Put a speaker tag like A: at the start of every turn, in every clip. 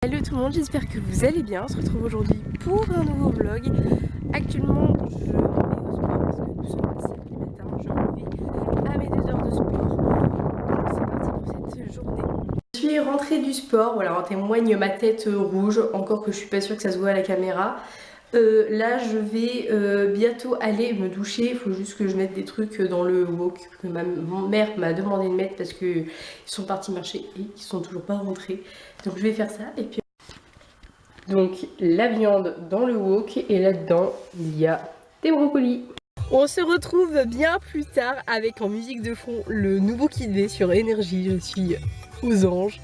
A: Hello tout le monde, j'espère que vous allez bien. On se retrouve aujourd'hui pour un nouveau vlog. Actuellement, je m'en vais au sport parce que nous sommes à 7 du matin. Je m'en vais à mes 2 heures de sport. Donc c'est parti pour cette journée. Je suis rentrée du sport, voilà, en témoigne ma tête rouge. Encore que je suis pas sûre que ça se voit à la caméra. Là je vais bientôt aller me doucher. Il faut juste que je mette des trucs dans le wok que ma mère m'a demandé de mettre parce qu'ils sont partis marcher et ils sont toujours pas rentrés. Donc je vais faire ça et puis donc la viande dans le wok et là-dedans il y a des brocolis. On se retrouve bien plus tard avec en musique de fond le nouveau Kid V sur Énergie. Je suis aux anges.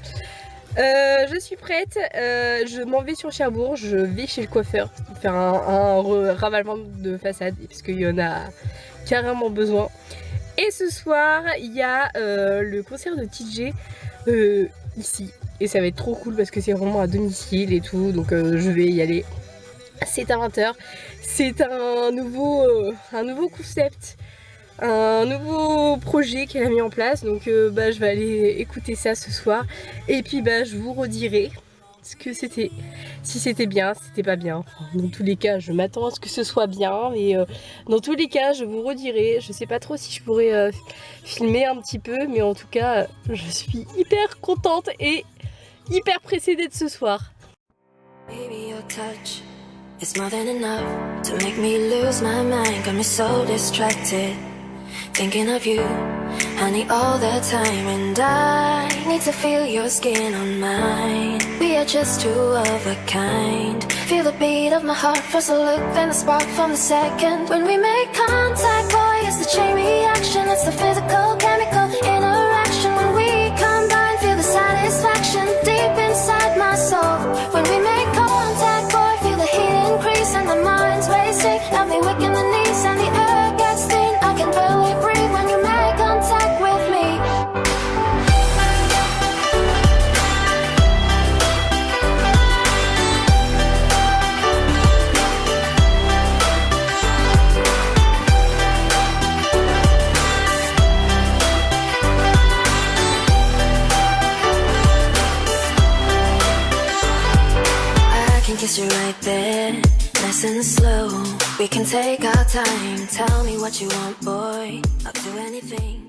A: Je suis prête, je m'en vais sur Cherbourg, je vais chez le coiffeur faire un ravalement de façade parce qu'il y en a carrément besoin. Et ce soir il y a le concert de TJ ici. Et ça va être trop cool parce que c'est vraiment à domicile et tout, donc je vais y aller. C'est à 20 h. C'est un nouveau concept, un nouveau projet qu'elle a mis en place. Donc je vais aller écouter ça ce soir. Et puis je vous redirai ce que c'était, si c'était bien, si c'était pas bien. Enfin, dans tous les cas, je m'attends à ce que ce soit bien. Mais dans tous les cas, je vous redirai. Je sais pas trop si je pourrais filmer un petit peu, mais en tout cas, je suis hyper contente et hyper pressée d'être ce soir.
B: Baby, your touch is more than enough to make me lose my mind. Got me so distracted, thinking of you, honey, all the time. And I need to feel your skin on mine. We are just two of a kind. Feel the beat of my heart, first a look, then the spark from the second. When we make contact, boy, it's the chain reaction. It's the physical, chemical interaction. When we combine, feel the satisfaction deep inside my soul. When we make contact, boy, feel the heat increase and the mind's racing. Got me weak in the knees and the air gets thin. I can barely breathe when you make contact with me. Kiss you right there, nice and slow. We can take our time. Tell me what you want, boy. I'll do anything.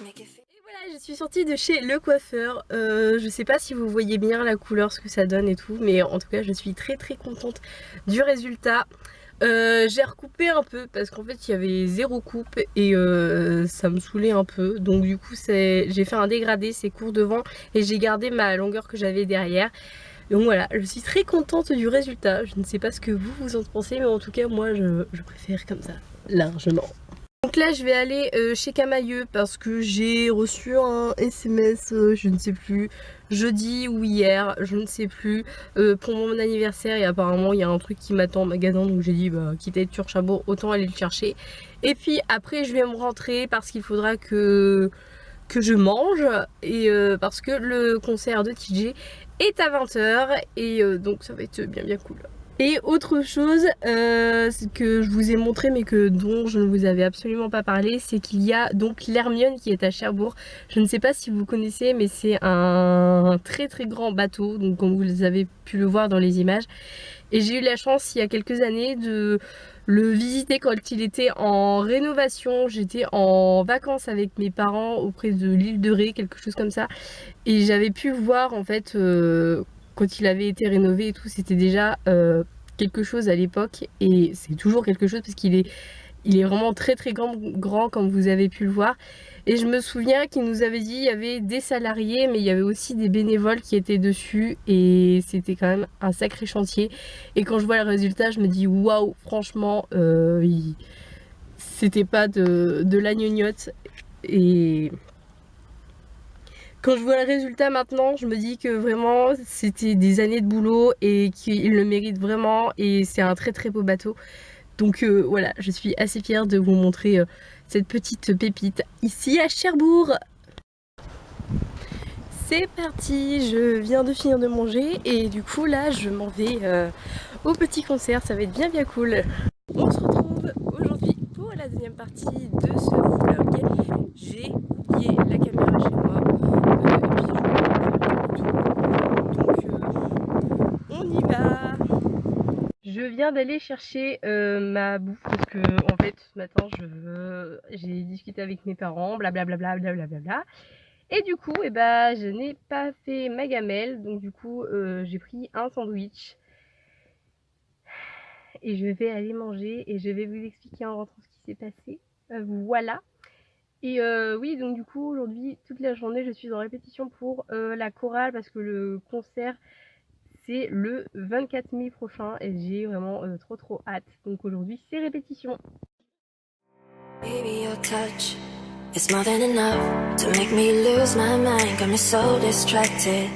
B: Make it feel...
A: Et voilà, je suis sortie de chez le coiffeur. Je sais pas si vous voyez bien la couleur, ce que ça donne et tout, mais en tout cas, je suis très contente du résultat. J'ai recoupé un peu parce qu'en fait il y avait 0 coupe et ça me saoulait un peu, donc du coup j'ai fait un dégradé, c'est court devant et j'ai gardé ma longueur que j'avais derrière. Donc voilà, je suis très contente du résultat. Je ne sais pas ce que vous en pensez, mais en tout cas moi je préfère comme ça, largement. Donc là je vais aller chez Camailleux parce que j'ai reçu un SMS, je ne sais plus, jeudi ou hier, je ne sais plus, pour mon anniversaire, et apparemment il y a un truc qui m'attend au magasin, donc j'ai dit quitte à être sur Cherbourg, autant aller le chercher. Et puis après je vais me rentrer parce qu'il faudra que je mange, et parce que le concert de TJ est à 20 h et donc ça va être bien cool. Et autre chose que je vous ai montré mais dont je ne vous avais absolument pas parlé, c'est qu'il y a donc l'Hermione qui est à Cherbourg. Je ne sais pas si vous connaissez, mais c'est un très grand bateau, donc comme vous avez pu le voir dans les images. Et j'ai eu la chance il y a quelques années de le visiter quand il était en rénovation. J'étais en vacances avec mes parents auprès de l'île de Ré, quelque chose comme ça. Et j'avais pu voir en fait quand il avait été rénové et tout, c'était déjà quelque chose à l'époque. Et c'est toujours quelque chose parce qu'il est vraiment très grand comme vous avez pu le voir. Et je me souviens qu'il nous avait dit il y avait des salariés mais il y avait aussi des bénévoles qui étaient dessus et c'était quand même un sacré chantier. Et quand je vois le résultat je me dis waouh, franchement c'était pas de la gnognotte. Et quand je vois le résultat maintenant, je me dis que vraiment c'était des années de boulot et qu'il le mérite vraiment, et c'est un très beau bateau. Donc voilà, je suis assez fière de vous montrer cette petite pépite ici à Cherbourg. C'est parti, je viens de finir de manger et du coup là je m'en vais au petit concert, ça va être bien cool. On se retrouve aujourd'hui pour la deuxième partie de ce vlog. J'ai oublié la caméra chez moi et puis je vais faire tout. Donc on y va. Je viens d'aller chercher ma bouffe parce que en fait ce matin j'ai discuté avec mes parents, blablabla, blablabla. Et du coup, je n'ai pas fait ma gamelle, donc du coup j'ai pris un sandwich et je vais aller manger et je vais vous expliquer en rentrant ce qui s'est passé. Voilà. Et oui, donc du coup aujourd'hui toute la journée je suis en répétition pour la chorale parce que le concert c'est le 24 mai prochain et j'ai vraiment trop hâte. Donc aujourd'hui c'est répétition.
B: Baby, your touch is more than enough to make me lose my mind. Got me so distracted,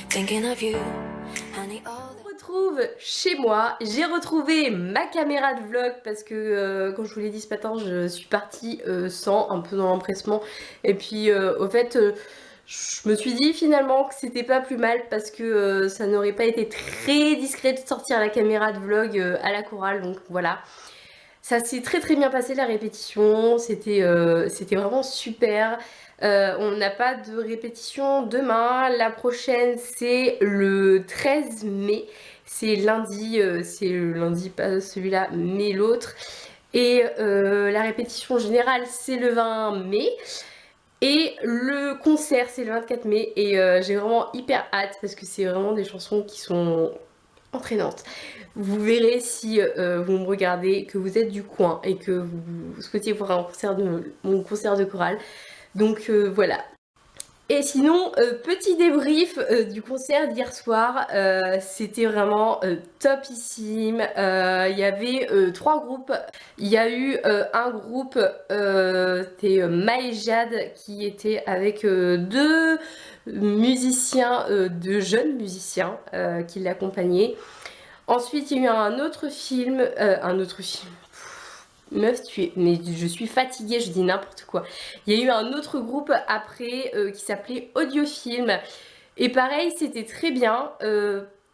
B: thinking of you, honey, all
A: Je me retrouve chez moi, j'ai retrouvé ma caméra de vlog parce que comme je vous l'ai dit ce matin je suis partie sans, un peu dans l'empressement et puis au fait je me suis dit finalement que c'était pas plus mal parce que ça n'aurait pas été très discret de sortir la caméra de vlog à la chorale, donc voilà. Ça s'est très bien passé la répétition, c'était vraiment super. On n'a pas de répétition demain, la prochaine c'est le 13 mai, c'est le lundi pas celui-là mais l'autre. Et la répétition générale c'est le 20 mai. Et le concert c'est le 24 mai et j'ai vraiment hyper hâte parce que c'est vraiment des chansons qui sont entraînantes. Vous verrez si vous me regardez que vous êtes du coin et que vous souhaitiez voir mon concert de chorale. Donc voilà. Et sinon, petit débrief du concert d'hier soir, c'était vraiment topissime. Il y avait 3 groupes. Il y a eu un groupe, c'était Maë et Jade qui était avec 2 musiciens, 2 jeunes musiciens qui l'accompagnaient. Ensuite, il y a eu un autre film. Meuf, mais je suis fatiguée, je dis n'importe quoi. Il y a eu un autre groupe après qui s'appelait Audiofilm. Et pareil, c'était très bien.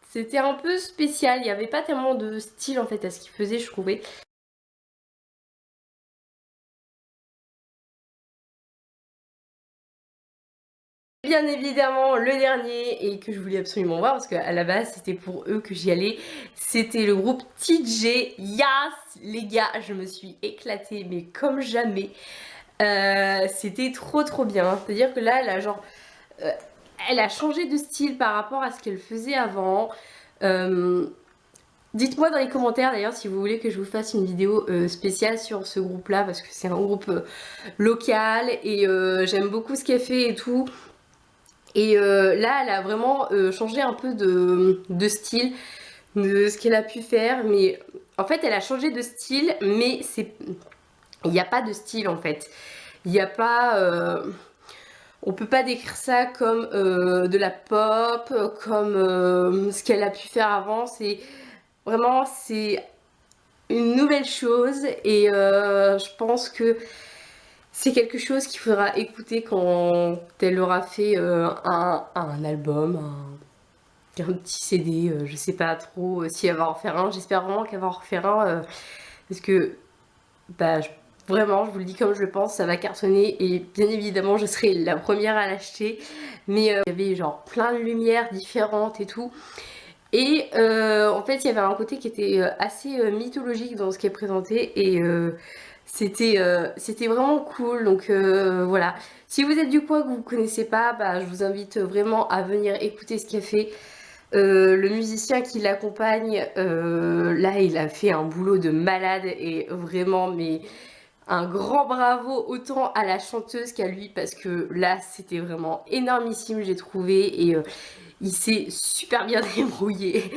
A: C'était un peu spécial. Il n'y avait pas tellement de style en fait à ce qu'ils faisaient, je trouvais. Bien évidemment le dernier et que je voulais absolument voir parce qu'à la base c'était pour eux que j'y allais, c'était le groupe TJ. Yes les gars, je me suis éclatée mais comme jamais. C'était trop bien, c'est à dire que là elle a changé de style par rapport à ce qu'elle faisait avant. Dites-moi dans les commentaires d'ailleurs si vous voulez que je vous fasse une vidéo spéciale sur ce groupe là parce que c'est un groupe local et j'aime beaucoup ce qu'elle fait et tout. Et là elle a vraiment changé un peu de style de ce qu'elle a pu faire, mais en fait elle a changé de style mais il n'y a pas de style en fait, il n'y a pas on peut pas décrire ça comme de la pop, comme ce qu'elle a pu faire avant. C'est vraiment une nouvelle chose et je pense que c'est quelque chose qu'il faudra écouter quand elle aura fait un album, un petit CD, je sais pas trop si elle va en faire un, j'espère vraiment qu'elle va en refaire un parce que vraiment je vous le dis comme je le pense, ça va cartonner et bien évidemment je serai la première à l'acheter, mais il y avait genre plein de lumières différentes et tout. Et en fait il y avait un côté qui était assez mythologique dans ce qui est présenté et c'était vraiment cool, donc voilà. Si vous êtes du coin que vous connaissez pas, je vous invite vraiment à venir écouter ce qu'il a fait. Le musicien qui l'accompagne, là il a fait un boulot de malade et vraiment mais un grand bravo autant à la chanteuse qu'à lui parce que là c'était vraiment énormissime j'ai trouvé et il s'est super bien débrouillé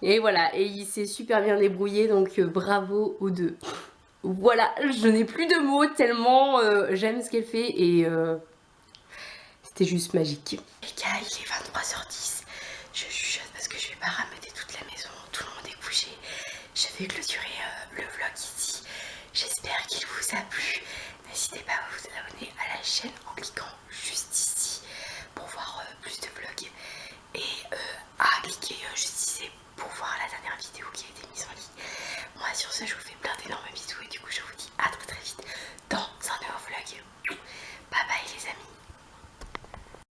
A: et voilà, et il s'est super bien débrouillé donc bravo aux deux. Voilà, je n'ai plus de mots tellement j'aime ce qu'elle fait et c'était juste magique. Les gars, il est 23h10, je chuchote parce que je vais pas rameuter toute la maison, tout le monde est couché. Je vais clôturer le vlog ici. J'espère qu'il vous a plu. N'hésitez pas à vous abonner à la chaîne en cliquant